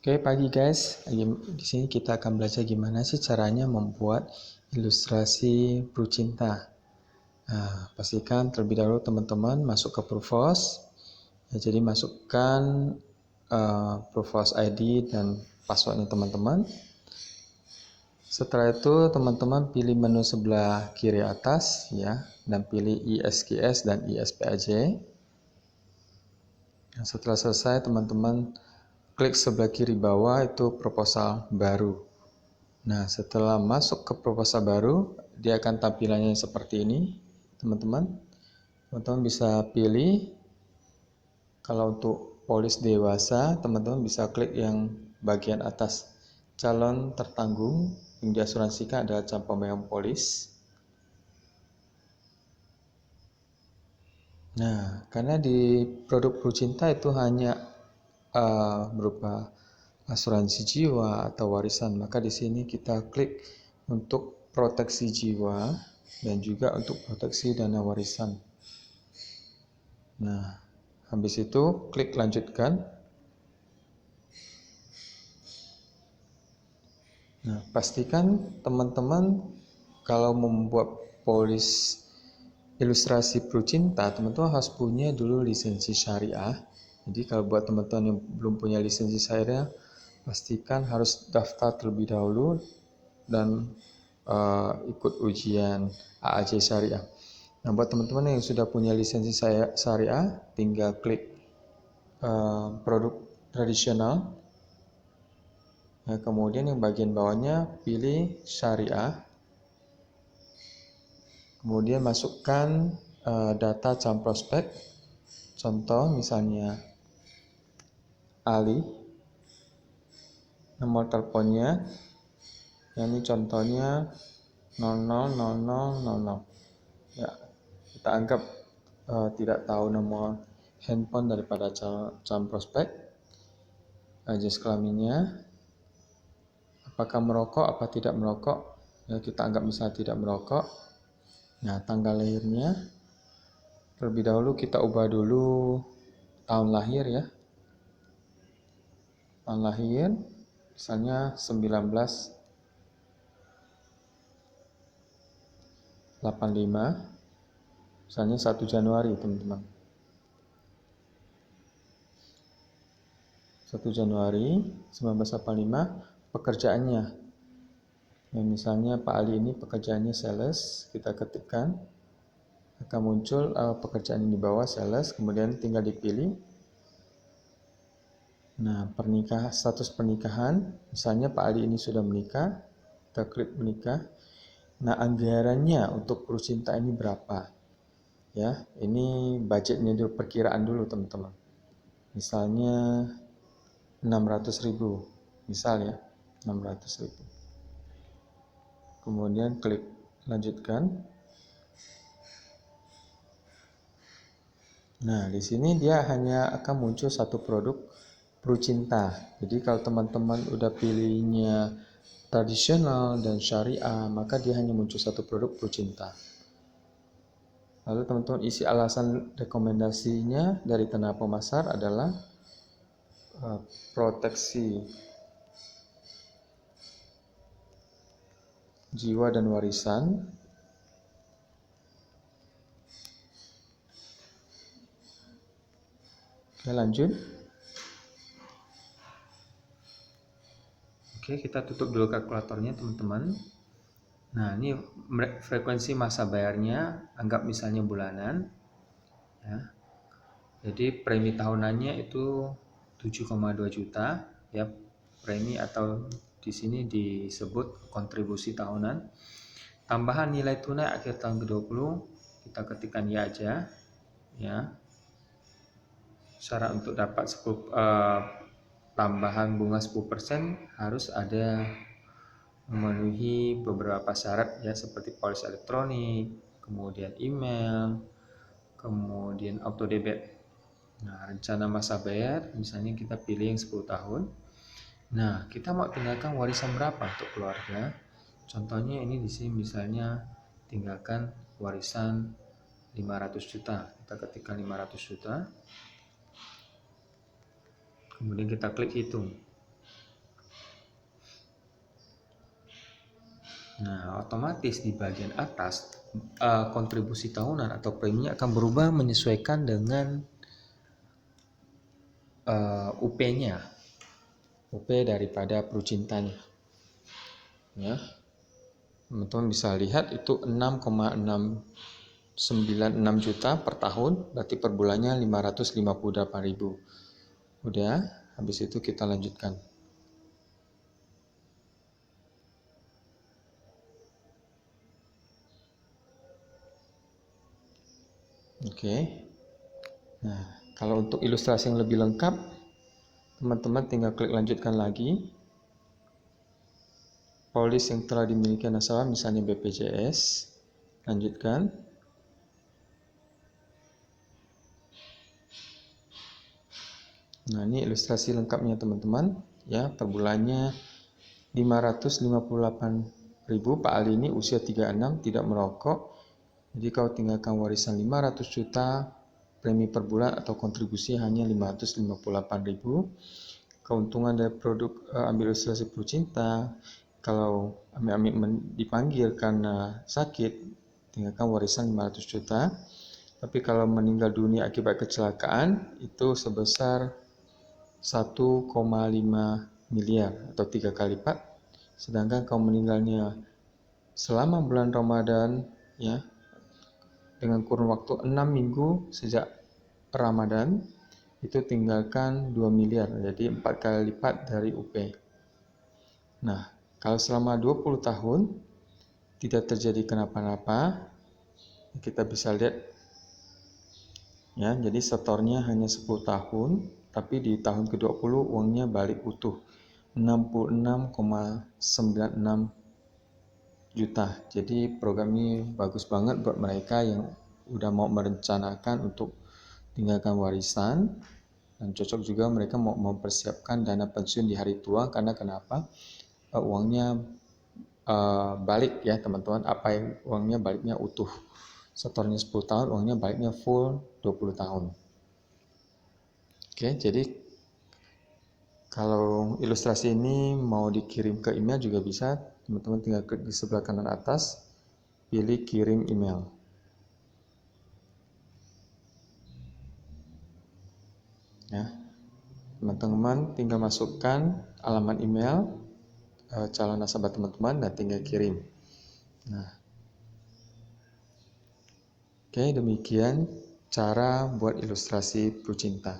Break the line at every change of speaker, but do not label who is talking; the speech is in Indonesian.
Oke, pagi guys. Di sini kita akan belajar gimana sih caranya membuat ilustrasi Brucinta. Nah, pastikan terlebih dahulu teman-teman masuk ke Proofos. Ya, jadi masukkan Proofos ID dan passwordnya teman-teman. Setelah itu teman-teman pilih menu sebelah kiri atas ya, dan pilih ISGS dan ISPAJ. Nah, setelah selesai teman-teman klik sebelah kiri bawah itu proposal baru. Nah, setelah masuk ke proposal baru, dia akan tampilannya seperti ini, teman-teman. Teman-teman bisa pilih, kalau untuk polis dewasa, teman-teman bisa klik yang bagian atas. Calon tertanggung yang diasuransikan adalah calon pemegang polis. Nah, karena di produk Brucinta itu hanya berupa asuransi jiwa atau warisan, maka di sini kita klik untuk proteksi jiwa dan juga untuk proteksi dana warisan. Nah, habis itu klik lanjutkan. Nah, pastikan teman-teman kalau membuat polis ilustrasi Brucinta, teman-teman harus punya dulu lisensi syariah. Jadi kalau buat teman-teman yang belum punya lisensi syariah, pastikan harus daftar terlebih dahulu dan ikut ujian AAJ syariah. Nah, buat teman-teman yang sudah punya lisensi syariah, tinggal klik produk tradisional. Nah, kemudian yang bagian bawahnya pilih syariah. Kemudian masukkan data calon prospek. Contoh misalnya Ali. Nomor teleponnya. Ini contohnya 000000. Ya, kita anggap tidak tahu nomor handphone daripada calon prospek. Jenis kelaminnya, apakah merokok, apa tidak merokok. Ya, kita anggap misalnya tidak merokok. Nah, tanggal lahirnya terlebih dahulu kita ubah dulu tahun lahir ya. Tahun lahir misalnya 1985, misalnya 1 Januari teman-teman. 1 Januari 1985, pekerjaannya. Ya, misalnya Pak Ali ini pekerjaannya sales, kita ketikkan, akan muncul pekerjaan ini di bawah sales, kemudian tinggal dipilih. Nah, status pernikahan, misalnya Pak Ali ini sudah menikah, kita klik menikah. Nah, anggarannya untuk Brucinta ini berapa? Ya, ini budgetnya dulu, perkiraan dulu teman-teman. Misalnya 600.000, misal ya, 600.000. Kemudian klik lanjutkan. Nah, di sini dia hanya akan muncul satu produk Brucinta. Jadi kalau teman-teman udah pilihnya tradisional dan syariah, maka dia hanya muncul satu produk Brucinta. Lalu teman-teman isi alasan rekomendasinya dari Tanah Pemasar adalah proteksi jiwa dan warisan. Oke, lanjut. Oke, kita tutup dulu kalkulatornya teman-teman. Nah, ini frekuensi masa bayarnya, anggap misalnya bulanan. Ya. Jadi premi tahunannya itu 7,2 juta ya, premi atau di sini disebut kontribusi tahunan. Tambahan nilai tunai akhir tahun ke-20 kita ketikkan ya aja ya. Syarat untuk dapat tambahan bunga 10% harus ada memenuhi beberapa syarat ya, seperti polis elektronik, kemudian email, kemudian auto debit. Nah, rencana masa bayar misalnya kita pilih yang 10 tahun. Nah, kita mau tinggalkan warisan berapa untuk keluarga? Contohnya ini di sini misalnya tinggalkan warisan 500 juta. Kita ketikkan 500 juta. Kemudian kita klik hitung. Nah, otomatis di bagian atas kontribusi tahunan atau premi akan berubah menyesuaikan dengan UP-nya, UP daripada perucintanya. Ya, teman-teman bisa lihat itu 6,696 juta per tahun, berarti per bulannya 558.000. Udah, habis itu kita lanjutkan. Oke. Nah, kalau untuk ilustrasi yang lebih lengkap, teman-teman tinggal klik lanjutkan lagi. Polis yang telah dimiliki nasabah, misalnya BPJS, lanjutkan. Nah, ini ilustrasi lengkapnya teman-teman. Ya, per bulannya 558.000. Pak Ali ini usia 36, tidak merokok. Jadi kalau tinggalkan warisan 500 juta, premi per bulan atau kontribusi hanya 558.000. Keuntungan dari produk ambil ilustrasi Perucinta, kalau amit-amit dipanggil karena sakit, tinggalkan warisan 500 juta. Tapi kalau meninggal dunia akibat kecelakaan, itu sebesar 1,5 miliar atau 3 kali lipat. Sedangkan kalau meninggalnya selama bulan Ramadan, ya, dengan kurun waktu 6 minggu sejak Ramadan, itu tinggalkan 2 miliar, jadi 4 kali lipat dari UP. Nah, kalau selama 20 tahun tidak terjadi kenapa-napa, kita bisa lihat, ya, jadi setornya hanya 10 tahun, tapi di tahun ke-20 uangnya balik utuh 66,96 juta. Jadi program ini bagus banget buat mereka yang udah mau merencanakan untuk tinggalkan warisan, dan cocok juga mereka mau mempersiapkan dana pensiun di hari tua. Karena kenapa? Uangnya balik ya teman-teman, uangnya baliknya utuh. Setornya 10 tahun, uangnya baliknya full 20 tahun. Oke, jadi kalau ilustrasi ini mau dikirim ke email juga bisa. Teman-teman tinggal klik di sebelah kanan atas, pilih kirim email. Ya, teman-teman tinggal masukkan alamat email calon nasabah teman-teman dan tinggal kirim. Nah, oke, demikian cara buat ilustrasi Perucinta.